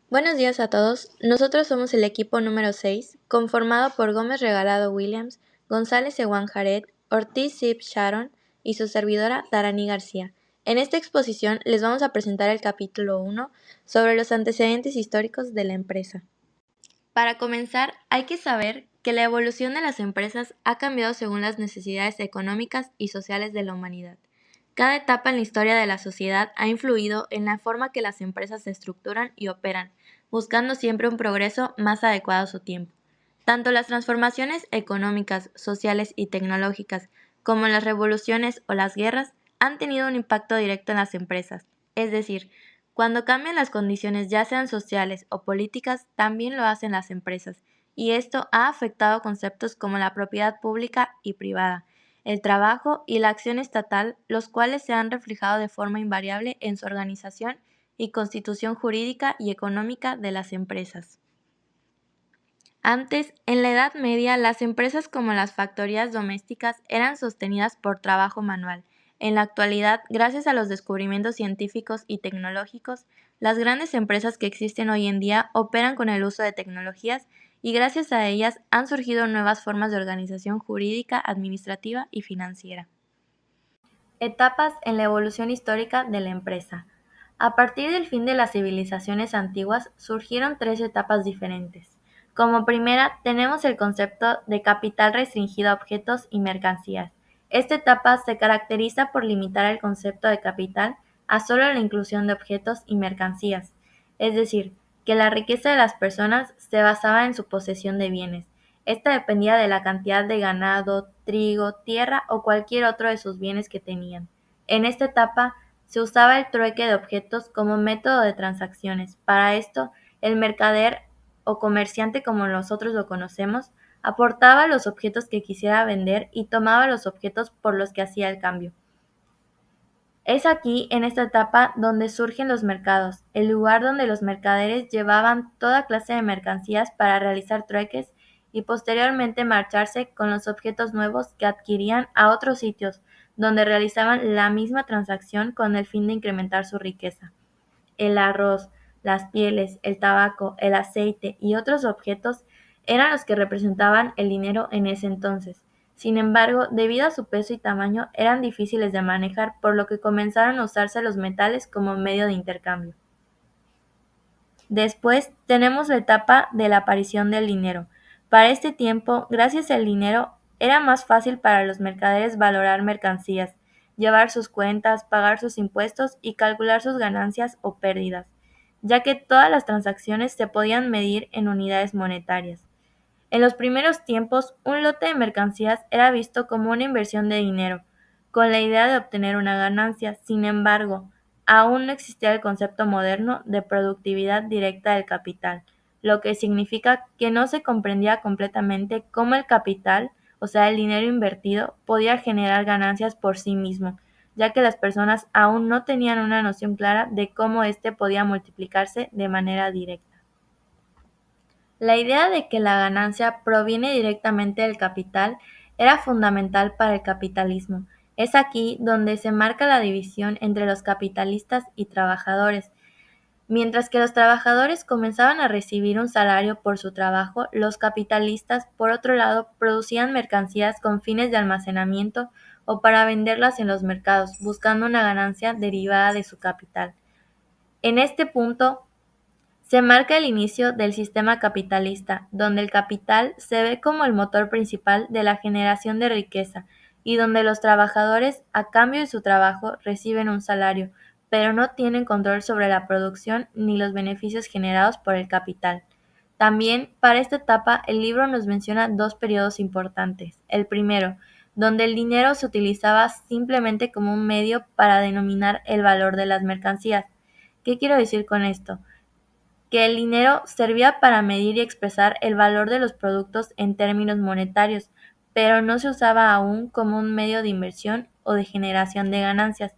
Buenos días a todos. Nosotros somos el equipo número 6, conformado por Gómez Regalado Williams, González Ewan Jared, Ortiz Zip Sharon y su servidora Darani García. En esta exposición les vamos a presentar el capítulo 1 sobre los antecedentes históricos de la empresa. Para comenzar, hay que saber que la evolución de las empresas ha cambiado según las necesidades económicas y sociales de la humanidad. Cada etapa en la historia de la sociedad ha influido en la forma que las empresas se estructuran y operan, buscando siempre un progreso más adecuado a su tiempo. Tanto las transformaciones económicas, sociales y tecnológicas, como las revoluciones o las guerras, han tenido un impacto directo en las empresas. Es decir, cuando cambian las condiciones ya sean sociales o políticas, también lo hacen las empresas, y esto ha afectado conceptos como la propiedad pública y privada, el trabajo y la acción estatal, los cuales se han reflejado de forma invariable en su organización y constitución jurídica y económica de las empresas. Antes, en la Edad Media, las empresas como las factorías domésticas eran sostenidas por trabajo manual. En la actualidad, gracias a los descubrimientos científicos y tecnológicos, las grandes empresas que existen hoy en día operan con el uso de tecnologías y gracias a ellas han surgido nuevas formas de organización jurídica, administrativa y financiera. Etapas en la evolución histórica de la empresa. A partir del fin de las civilizaciones antiguas surgieron tres etapas diferentes. Como primera, tenemos el concepto de capital restringido a objetos y mercancías. Esta etapa se caracteriza por limitar el concepto de capital a solo la inclusión de objetos y mercancías, es decir, que la riqueza de las personas se basaba en su posesión de bienes. Esta dependía de la cantidad de ganado, trigo, tierra o cualquier otro de sus bienes que tenían. En esta etapa se usaba el trueque de objetos como método de transacciones. Para esto, el mercader o comerciante como nosotros lo conocemos, aportaba los objetos que quisiera vender y tomaba los objetos por los que hacía el cambio. Es aquí, en esta etapa, donde surgen los mercados, el lugar donde los mercaderes llevaban toda clase de mercancías para realizar trueques y posteriormente marcharse con los objetos nuevos que adquirían a otros sitios, donde realizaban la misma transacción con el fin de incrementar su riqueza. El arroz, las pieles, el tabaco, el aceite y otros objetos eran los que representaban el dinero en ese entonces. Sin embargo, debido a su peso y tamaño, eran difíciles de manejar, por lo que comenzaron a usarse los metales como medio de intercambio. Después tenemos la etapa de la aparición del dinero. Para este tiempo, gracias al dinero, era más fácil para los mercaderes valorar mercancías, llevar sus cuentas, pagar sus impuestos y calcular sus ganancias o pérdidas, ya que todas las transacciones se podían medir en unidades monetarias. En los primeros tiempos, un lote de mercancías era visto como una inversión de dinero, con la idea de obtener una ganancia. Sin embargo, aún no existía el concepto moderno de productividad directa del capital, lo que significa que no se comprendía completamente cómo el capital, o sea, el dinero invertido, podía generar ganancias por sí mismo, ya que las personas aún no tenían una noción clara de cómo éste podía multiplicarse de manera directa. La idea de que la ganancia proviene directamente del capital era fundamental para el capitalismo. Es aquí donde se marca la división entre los capitalistas y trabajadores. Mientras que los trabajadores comenzaban a recibir un salario por su trabajo, los capitalistas, por otro lado, producían mercancías con fines de almacenamiento o para venderlas en los mercados, buscando una ganancia derivada de su capital. En este punto, se marca el inicio del sistema capitalista, donde el capital se ve como el motor principal de la generación de riqueza y donde los trabajadores, a cambio de su trabajo, reciben un salario, pero no tienen control sobre la producción ni los beneficios generados por el capital. También, para esta etapa, el libro nos menciona dos periodos importantes. El primero, donde el dinero se utilizaba simplemente como un medio para denominar el valor de las mercancías. ¿Qué quiero decir con esto? Que el dinero servía para medir y expresar el valor de los productos en términos monetarios, pero no se usaba aún como un medio de inversión o de generación de ganancias.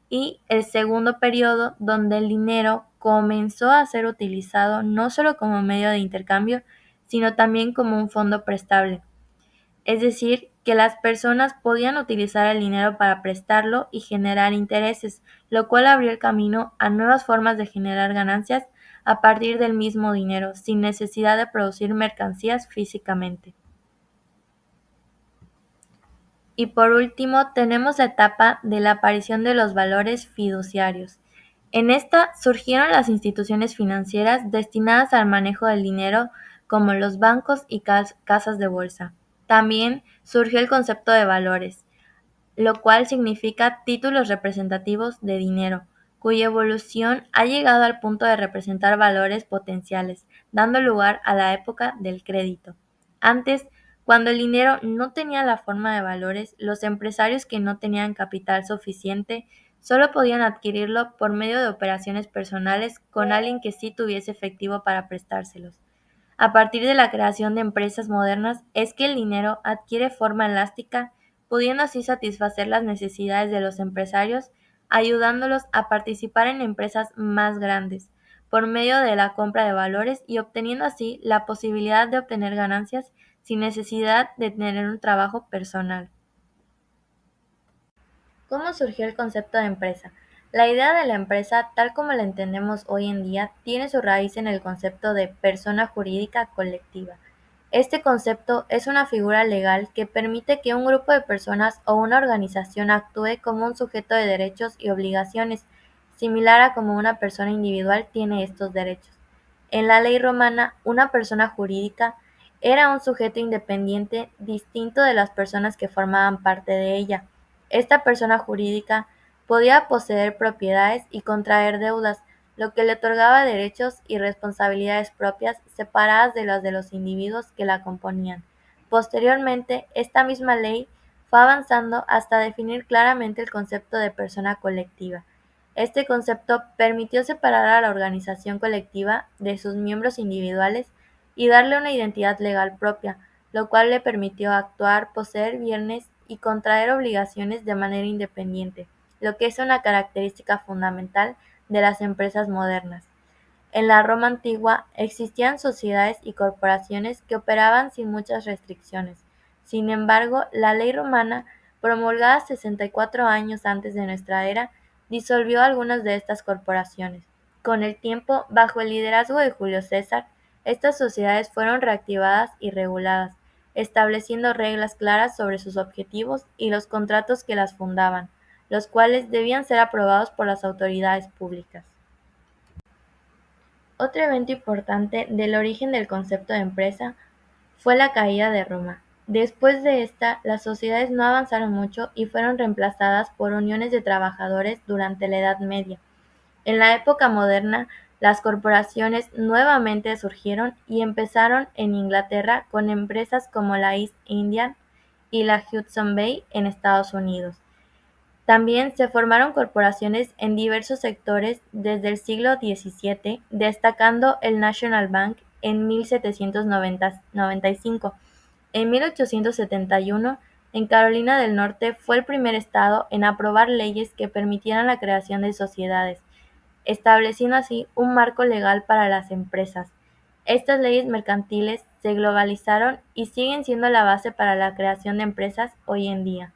Y el segundo periodo, donde el dinero comenzó a ser utilizado no solo como medio de intercambio, sino también como un fondo prestable. Es decir, que las personas podían utilizar el dinero para prestarlo y generar intereses, lo cual abrió el camino a nuevas formas de generar ganancias a partir del mismo dinero, sin necesidad de producir mercancías físicamente. Y por último, tenemos la etapa de la aparición de los valores fiduciarios. En esta surgieron las instituciones financieras destinadas al manejo del dinero, como los bancos y casas de bolsa. También surgió el concepto de valores, lo cual significa títulos representativos de dinero, cuya evolución ha llegado al punto de representar valores potenciales, dando lugar a la época del crédito. Antes, cuando el dinero no tenía la forma de valores, los empresarios que no tenían capital suficiente solo podían adquirirlo por medio de operaciones personales con alguien que sí tuviese efectivo para prestárselos. A partir de la creación de empresas modernas es que el dinero adquiere forma elástica, pudiendo así satisfacer las necesidades de los empresarios, ayudándolos a participar en empresas más grandes, por medio de la compra de valores y obteniendo así la posibilidad de obtener ganancias sin necesidad de tener un trabajo personal. ¿Cómo surgió el concepto de empresa? La idea de la empresa, tal como la entendemos hoy en día, tiene su raíz en el concepto de persona jurídica colectiva. Este concepto es una figura legal que permite que un grupo de personas o una organización actúe como un sujeto de derechos y obligaciones, similar a como una persona individual tiene estos derechos. En la ley romana, una persona jurídica era un sujeto independiente distinto de las personas que formaban parte de ella. Esta persona jurídica podía poseer propiedades y contraer deudas, lo que le otorgaba derechos y responsabilidades propias separadas de las de los individuos que la componían. Posteriormente, esta misma ley fue avanzando hasta definir claramente el concepto de persona colectiva. Este concepto permitió separar a la organización colectiva de sus miembros individuales y darle una identidad legal propia, lo cual le permitió actuar, poseer bienes y contraer obligaciones de manera independiente, lo que es una característica fundamental de las empresas modernas. En la Roma antigua existían sociedades y corporaciones que operaban sin muchas restricciones. Sin embargo, la ley romana, promulgada 64 años antes de nuestra era, disolvió algunas de estas corporaciones. Con el tiempo, bajo el liderazgo de Julio César, estas sociedades fueron reactivadas y reguladas, estableciendo reglas claras sobre sus objetivos y los contratos que las fundaban, los cuales debían ser aprobados por las autoridades públicas. Otro evento importante del origen del concepto de empresa fue la caída de Roma. Después de esta, las sociedades no avanzaron mucho y fueron reemplazadas por uniones de trabajadores durante la Edad Media. En la época moderna, las corporaciones nuevamente surgieron y empezaron en Inglaterra con empresas como la East India y la Hudson Bay en Estados Unidos. También se formaron corporaciones en diversos sectores desde el siglo XVII, destacando el National Bank en 1795. En 1871, en Carolina del Norte fue el primer estado en aprobar leyes que permitieran la creación de sociedades, estableciendo así un marco legal para las empresas. Estas leyes mercantiles se globalizaron y siguen siendo la base para la creación de empresas hoy en día.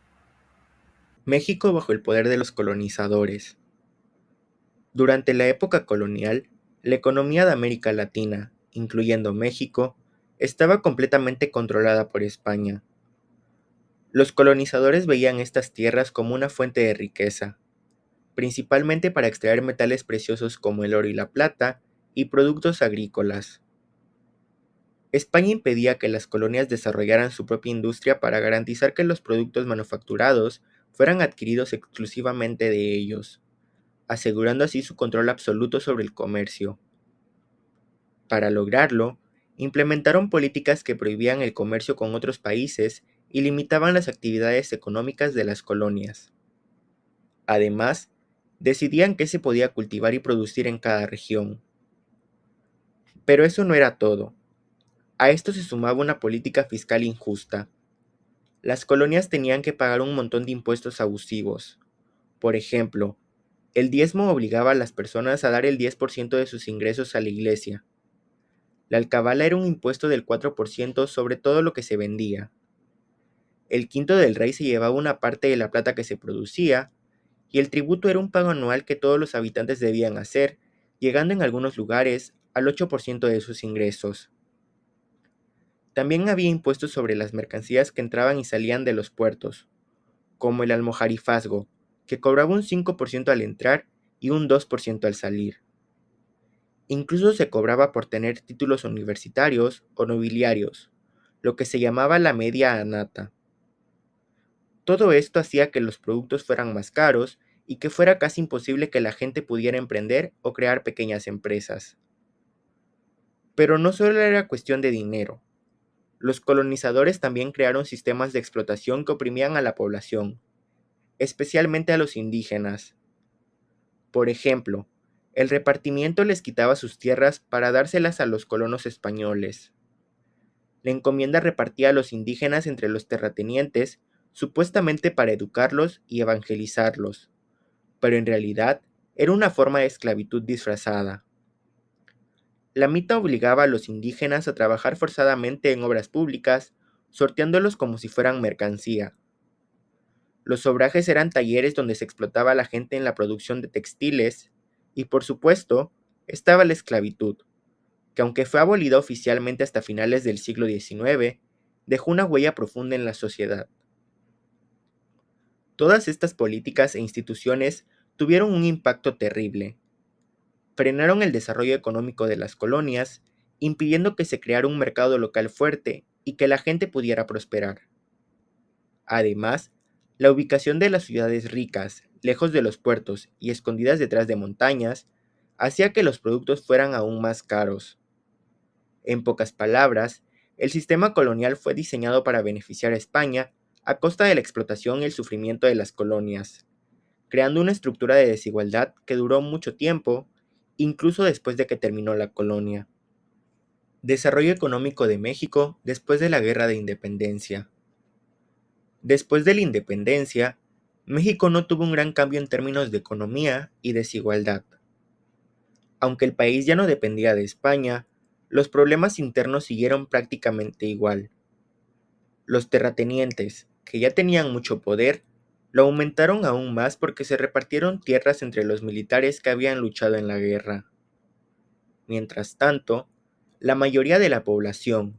México bajo el poder de los colonizadores. Durante la época colonial, la economía de América Latina, incluyendo México, estaba completamente controlada por España. Los colonizadores veían estas tierras como una fuente de riqueza, principalmente para extraer metales preciosos como el oro y la plata, y productos agrícolas. España impedía que las colonias desarrollaran su propia industria para garantizar que los productos manufacturados fueran adquiridos exclusivamente de ellos, asegurando así su control absoluto sobre el comercio. Para lograrlo, implementaron políticas que prohibían el comercio con otros países y limitaban las actividades económicas de las colonias. Además, decidían qué se podía cultivar y producir en cada región. Pero eso no era todo. A esto se sumaba una política fiscal injusta. Las colonias tenían que pagar un montón de impuestos abusivos. Por ejemplo, el diezmo obligaba a las personas a dar el 10% de sus ingresos a la iglesia. La alcabala era un impuesto del 4% sobre todo lo que se vendía. El quinto del rey se llevaba una parte de la plata que se producía, y el tributo era un pago anual que todos los habitantes debían hacer, llegando en algunos lugares al 8% de sus ingresos. También había impuestos sobre las mercancías que entraban y salían de los puertos, como el almojarifazgo, que cobraba un 5% al entrar y un 2% al salir. Incluso se cobraba por tener títulos universitarios o nobiliarios, lo que se llamaba la media annata. Todo esto hacía que los productos fueran más caros y que fuera casi imposible que la gente pudiera emprender o crear pequeñas empresas. Pero no solo era cuestión de dinero. Los colonizadores también crearon sistemas de explotación que oprimían a la población, especialmente a los indígenas. Por ejemplo, el repartimiento les quitaba sus tierras para dárselas a los colonos españoles. La encomienda repartía a los indígenas entre los terratenientes, supuestamente para educarlos y evangelizarlos, pero en realidad era una forma de esclavitud disfrazada. La mita obligaba a los indígenas a trabajar forzadamente en obras públicas, sorteándolos como si fueran mercancía. Los obrajes eran talleres donde se explotaba a la gente en la producción de textiles, y por supuesto, estaba la esclavitud, que aunque fue abolida oficialmente hasta finales del siglo XIX, dejó una huella profunda en la sociedad. Todas estas políticas e instituciones tuvieron un impacto terrible. Frenaron el desarrollo económico de las colonias, impidiendo que se creara un mercado local fuerte y que la gente pudiera prosperar. Además, la ubicación de las ciudades ricas, lejos de los puertos y escondidas detrás de montañas, hacía que los productos fueran aún más caros. En pocas palabras, el sistema colonial fue diseñado para beneficiar a España a costa de la explotación y el sufrimiento de las colonias, creando una estructura de desigualdad que duró mucho tiempo, incluso después de que terminó la colonia. Desarrollo económico de México después de la Guerra de Independencia. Después de la independencia, México no tuvo un gran cambio en términos de economía y desigualdad. Aunque el país ya no dependía de España, los problemas internos siguieron prácticamente igual. Los terratenientes, que ya tenían mucho poder, lo aumentaron aún más porque se repartieron tierras entre los militares que habían luchado en la guerra. Mientras tanto, la mayoría de la población,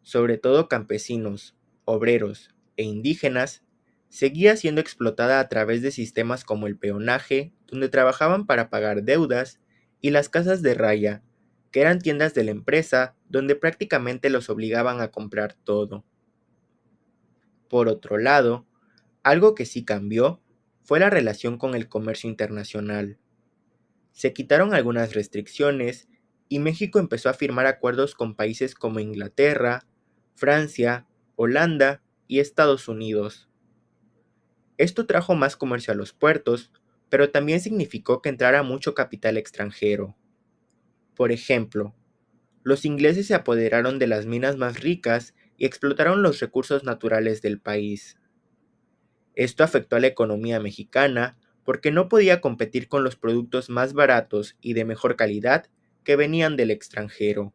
sobre todo campesinos, obreros e indígenas, seguía siendo explotada a través de sistemas como el peonaje, donde trabajaban para pagar deudas, y las casas de raya, que eran tiendas de la empresa donde prácticamente los obligaban a comprar todo. Por otro lado, algo que sí cambió fue la relación con el comercio internacional. Se quitaron algunas restricciones y México empezó a firmar acuerdos con países como Inglaterra, Francia, Holanda y Estados Unidos. Esto trajo más comercio a los puertos, pero también significó que entrara mucho capital extranjero. Por ejemplo, los ingleses se apoderaron de las minas más ricas y explotaron los recursos naturales del país. Esto afectó a la economía mexicana porque no podía competir con los productos más baratos y de mejor calidad que venían del extranjero.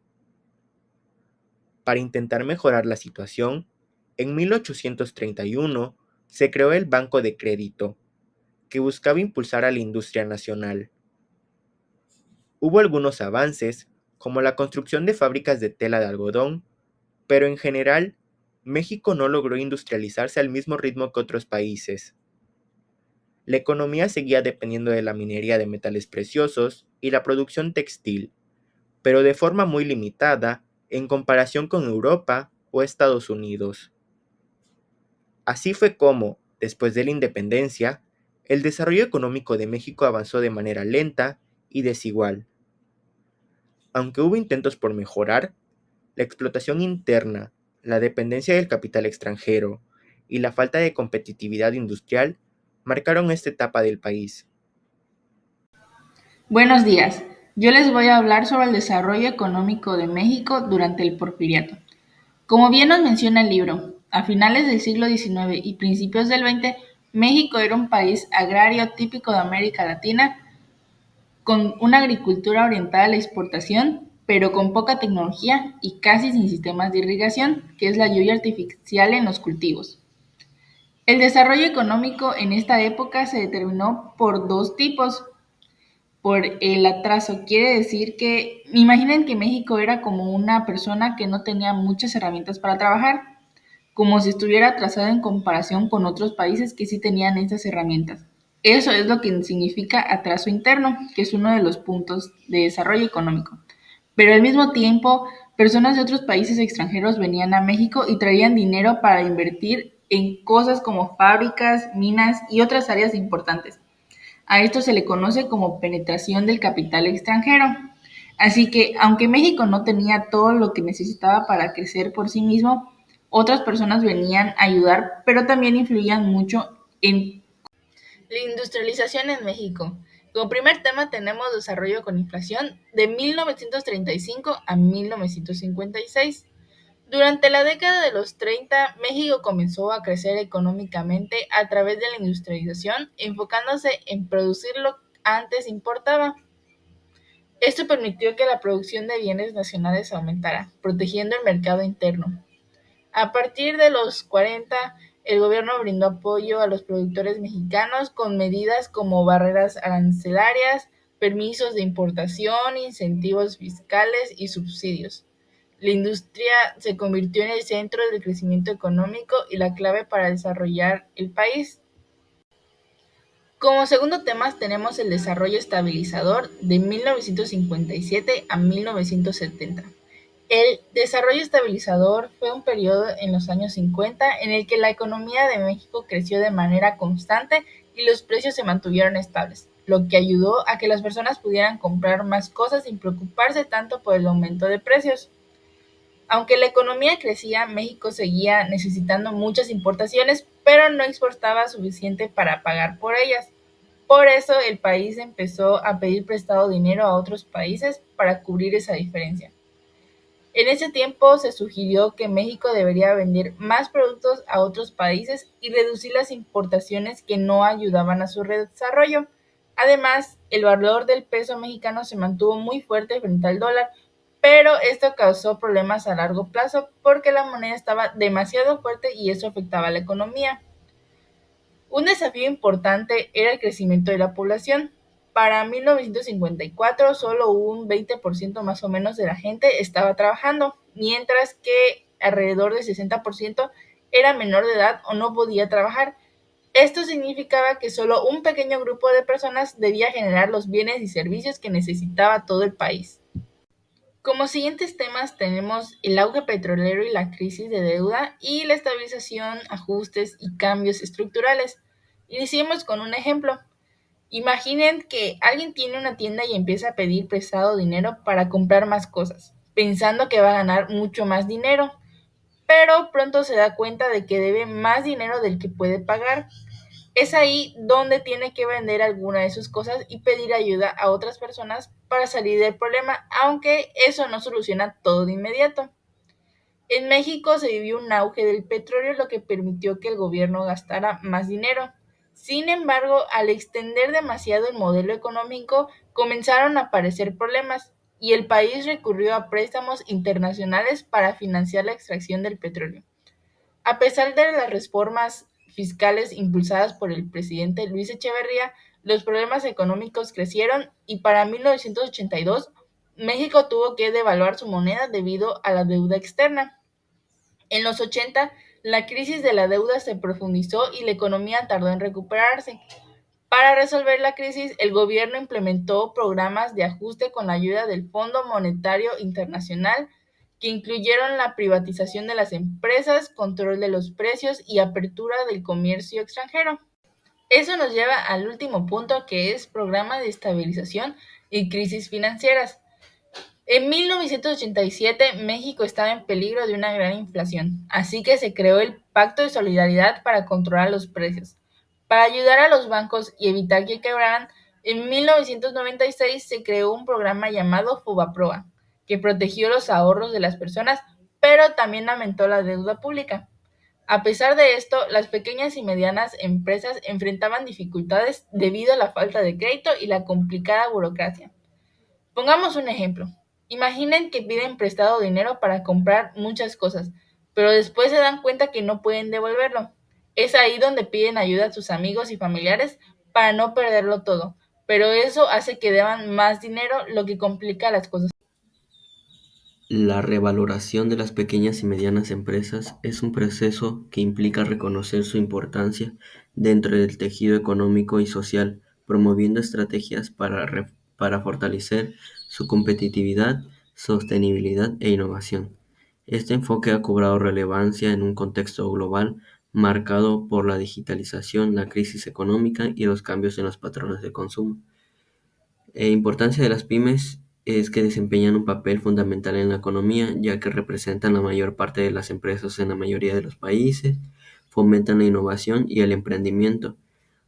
Para intentar mejorar la situación, en 1831 se creó el Banco de Crédito, que buscaba impulsar a la industria nacional. Hubo algunos avances, como la construcción de fábricas de tela de algodón, pero en general, México no logró industrializarse al mismo ritmo que otros países. La economía seguía dependiendo de la minería de metales preciosos y la producción textil, pero de forma muy limitada en comparación con Europa o Estados Unidos. Así fue como, después de la independencia, el desarrollo económico de México avanzó de manera lenta y desigual. Aunque hubo intentos por mejorar, la explotación interna, la dependencia del capital extranjero y la falta de competitividad industrial marcaron esta etapa del país. Buenos días. Yo les voy a hablar sobre el desarrollo económico de México durante el Porfiriato. Como bien nos menciona el libro, a finales del siglo XIX y principios del XX, México era un país agrario típico de América Latina, con una agricultura orientada a la exportación, pero con poca tecnología y casi sin sistemas de irrigación, que es la lluvia artificial en los cultivos. El desarrollo económico en esta época se determinó por dos tipos. por el atraso. Quiere decir que, imaginen que México era como una persona que no tenía muchas herramientas para trabajar, como si estuviera atrasada en comparación con otros países que sí tenían estas herramientas. Eso es lo que significa atraso interno, que es uno de los puntos de desarrollo económico. Pero al mismo tiempo, personas de otros países extranjeros venían a México y traían dinero para invertir en cosas como fábricas, minas y otras áreas importantes. A esto se le conoce como penetración del capital extranjero. Así que, aunque México no tenía todo lo que necesitaba para crecer por sí mismo, otras personas venían a ayudar, pero también influían mucho en la industrialización en México. Como primer tema tenemos desarrollo con inflación de 1935 a 1956. Durante la década de los 30, México comenzó a crecer económicamente a través de la industrialización, enfocándose en producir lo que antes importaba. Esto permitió que la producción de bienes nacionales aumentara, protegiendo el mercado interno. A partir de los 40, el gobierno brindó apoyo a los productores mexicanos con medidas como barreras arancelarias, permisos de importación, incentivos fiscales y subsidios. La industria se convirtió en el centro del crecimiento económico y la clave para desarrollar el país. Como segundo tema tenemos el desarrollo estabilizador de 1957 a 1970. El desarrollo estabilizador fue un periodo en los años 50 en el que la economía de México creció de manera constante y los precios se mantuvieron estables, lo que ayudó a que las personas pudieran comprar más cosas sin preocuparse tanto por el aumento de precios. Aunque la economía crecía, México seguía necesitando muchas importaciones, pero no exportaba suficiente para pagar por ellas. Por eso el país empezó a pedir prestado dinero a otros países para cubrir esa diferencia. En ese tiempo se sugirió que México debería vender más productos a otros países y reducir las importaciones que no ayudaban a su desarrollo. Además, el valor del peso mexicano se mantuvo muy fuerte frente al dólar, pero esto causó problemas a largo plazo porque la moneda estaba demasiado fuerte y eso afectaba a la economía. Un desafío importante era el crecimiento de la población. Para 1954, solo un 20% más o menos de la gente estaba trabajando, mientras que alrededor del 60% era menor de edad o no podía trabajar. Esto significaba que solo un pequeño grupo de personas debía generar los bienes y servicios que necesitaba todo el país. Como siguientes temas tenemos el auge petrolero y la crisis de deuda y la estabilización, ajustes y cambios estructurales. Iniciemos con un ejemplo. Imaginen que alguien tiene una tienda y empieza a pedir prestado dinero para comprar más cosas, pensando que va a ganar mucho más dinero, pero pronto se da cuenta de que debe más dinero del que puede pagar. Es ahí donde tiene que vender alguna de sus cosas y pedir ayuda a otras personas para salir del problema, aunque eso no soluciona todo de inmediato. En México se vivió un auge del petróleo, lo que permitió que el gobierno gastara más dinero. Sin embargo, al extender demasiado el modelo económico, comenzaron a aparecer problemas y el país recurrió a préstamos internacionales para financiar la extracción del petróleo. A pesar de las reformas fiscales impulsadas por el presidente Luis Echeverría, los problemas económicos crecieron y para 1982 México tuvo que devaluar su moneda debido a la deuda externa. En los 80, la crisis de la deuda se profundizó y la economía tardó en recuperarse. Para resolver la crisis, el gobierno implementó programas de ajuste con la ayuda del Fondo Monetario Internacional, que incluyeron la privatización de las empresas, control de los precios y apertura del comercio extranjero. Eso nos lleva al último punto, que es programa de estabilización y crisis financieras. En 1987, México estaba en peligro de una gran inflación, así que se creó el Pacto de Solidaridad para controlar los precios. Para ayudar a los bancos y evitar que quebraran, en 1996 se creó un programa llamado Fobaproa, que protegió los ahorros de las personas, pero también aumentó la deuda pública. A pesar de esto, las pequeñas y medianas empresas enfrentaban dificultades debido a la falta de crédito y la complicada burocracia. Pongamos un ejemplo. Imaginen que piden prestado dinero para comprar muchas cosas, pero después se dan cuenta que no pueden devolverlo. Es ahí donde piden ayuda a sus amigos y familiares para no perderlo todo, pero eso hace que deban más dinero, lo que complica las cosas. La revaloración de las pequeñas y medianas empresas es un proceso que implica reconocer su importancia dentro del tejido económico y social, promoviendo estrategias para fortalecer su competitividad, sostenibilidad e innovación. Este enfoque ha cobrado relevancia en un contexto global marcado por la digitalización, la crisis económica y los cambios en los patrones de consumo. Importancia de las pymes es que desempeñan un papel fundamental en la economía, ya que representan la mayor parte de las empresas en la mayoría de los países, fomentan la innovación y el emprendimiento.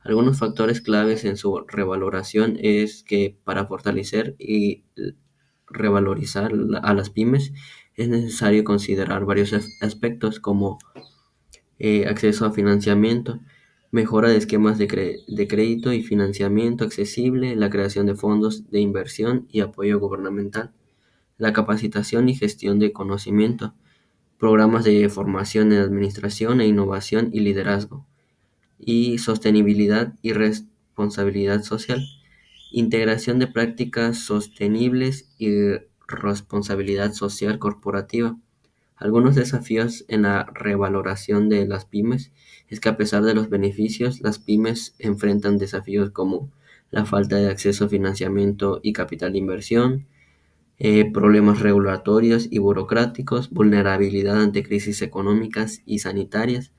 Algunos factores claves en su revaloración es que para fortalecer y revalorizar a las pymes es necesario considerar varios aspectos como acceso a financiamiento, mejora de esquemas de crédito y financiamiento accesible, la creación de fondos de inversión y apoyo gubernamental, la capacitación y gestión de conocimiento, programas de formación en administración e innovación y liderazgo, y sostenibilidad y responsabilidad social, integración de prácticas sostenibles y responsabilidad social corporativa. Algunos desafíos en la revaloración de las pymes es que a pesar de los beneficios, las pymes enfrentan desafíos como la falta de acceso a financiamiento y capital de inversión, problemas regulatorios y burocráticos, vulnerabilidad ante crisis económicas y sanitarias.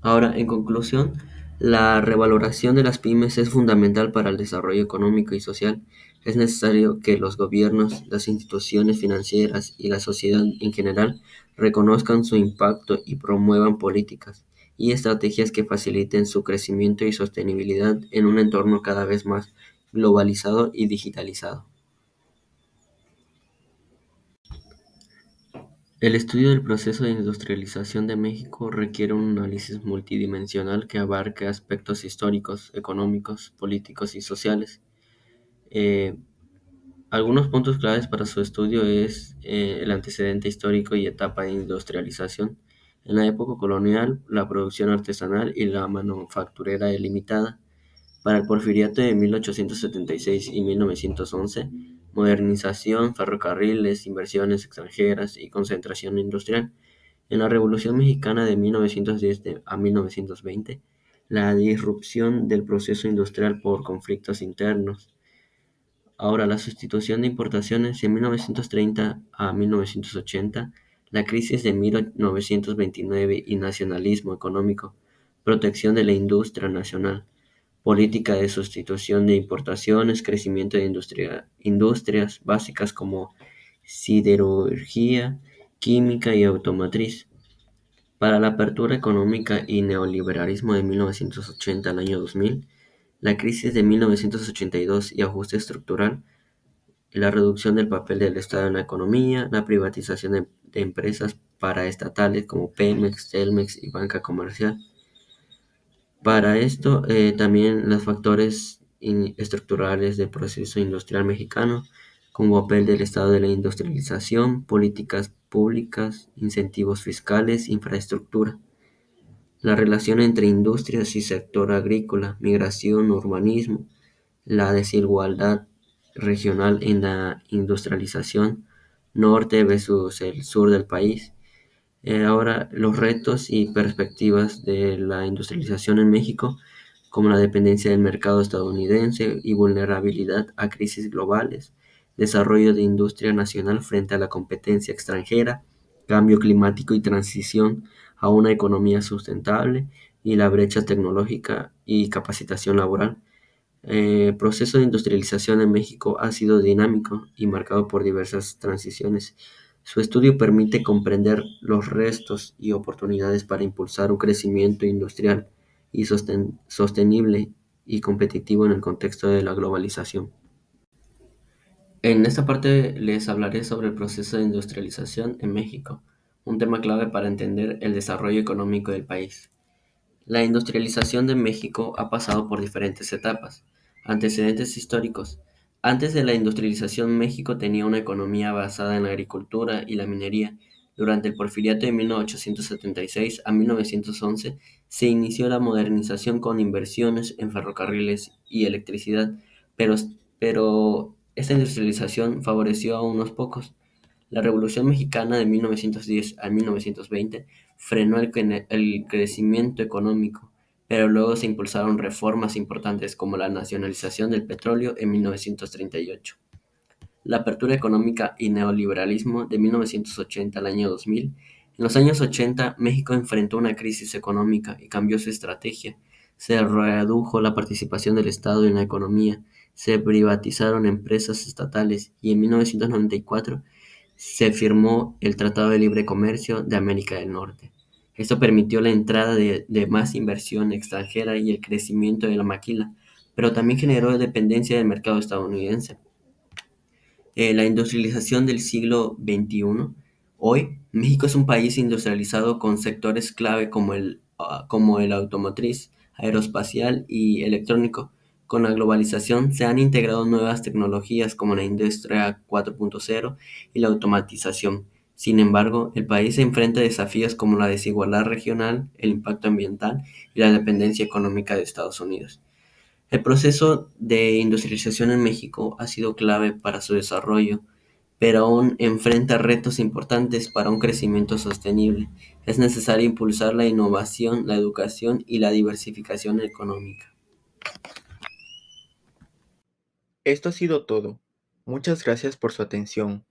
Ahora, en conclusión, la revaloración de las pymes es fundamental para el desarrollo económico y social. Es necesario que los gobiernos, las instituciones financieras y la sociedad en general reconozcan su impacto y promuevan políticas y estrategias que faciliten su crecimiento y sostenibilidad en un entorno cada vez más globalizado y digitalizado. El estudio del proceso de industrialización de México requiere un análisis multidimensional que abarque aspectos históricos, económicos, políticos y sociales. Eh, Algunos puntos claves para su estudio es el antecedente histórico y etapa de industrialización. En la época colonial, la producción artesanal y la manufacturera es limitada. Para el Porfiriato de 1876 y 1911, modernización, ferrocarriles, inversiones extranjeras y concentración industrial. En la Revolución Mexicana de 1910 a 1920, la disrupción del proceso industrial por conflictos internos. Ahora, la sustitución de importaciones en 1930 a 1980, la crisis de 1929 y nacionalismo económico, protección de la industria nacional, política de sustitución de importaciones, crecimiento de industrias básicas como siderurgia, química y automotriz. Para la apertura económica y neoliberalismo de 1980 al año 2000, la crisis de 1982 y ajuste estructural, la reducción del papel del Estado en la economía, la privatización de empresas paraestatales como Pemex, Telmex y Banca Comercial. Para esto, también los factores estructurales del proceso industrial mexicano, como papel del Estado de la industrialización, políticas públicas, incentivos fiscales, infraestructura. La relación entre industrias y sector agrícola, migración, urbanismo, la desigualdad regional en la industrialización, norte versus el sur del país. Ahora, los retos y perspectivas de la industrialización en México, como la dependencia del mercado estadounidense y vulnerabilidad a crisis globales, desarrollo de industria nacional frente a la competencia extranjera, cambio climático y transición a una economía sustentable, y la brecha tecnológica y capacitación laboral. El proceso de industrialización en México ha sido dinámico y marcado por diversas transiciones. Su estudio permite comprender los restos y oportunidades para impulsar un crecimiento industrial y sostenible y competitivo en el contexto de la globalización. En esta parte les hablaré sobre el proceso de industrialización en México, un tema clave para entender el desarrollo económico del país. La industrialización de México ha pasado por diferentes etapas. Antecedentes históricos. Antes de la industrialización, México tenía una economía basada en la agricultura y la minería. Durante el Porfiriato de 1876 a 1911 se inició la modernización con inversiones en ferrocarriles y electricidad pero, pero esta industrialización favoreció a unos pocos. La Revolución Mexicana de 1910 a 1920 frenó el crecimiento económico, pero luego se impulsaron reformas importantes como la nacionalización del petróleo en 1938. La apertura económica y neoliberalismo de 1980 al año 2000. En los años 80, México enfrentó una crisis económica y cambió su estrategia. Se redujo la participación del Estado en la economía, se privatizaron empresas estatales y en 1994 se firmó el Tratado de Libre Comercio de América del Norte. Esto permitió la entrada de más inversión extranjera y el crecimiento de la maquila, pero también generó dependencia del mercado estadounidense. La industrialización del siglo XXI. Hoy, México es un país industrializado con sectores clave como el automotriz, aeroespacial y electrónico. Con la globalización se han integrado nuevas tecnologías como la industria 4.0 y la automatización. Sin embargo, el país se enfrenta a desafíos como la desigualdad regional, el impacto ambiental y la dependencia económica de Estados Unidos. El proceso de industrialización en México ha sido clave para su desarrollo, pero aún enfrenta retos importantes para un crecimiento sostenible. Es necesario impulsar la innovación, la educación y la diversificación económica. Esto ha sido todo. Muchas gracias por su atención.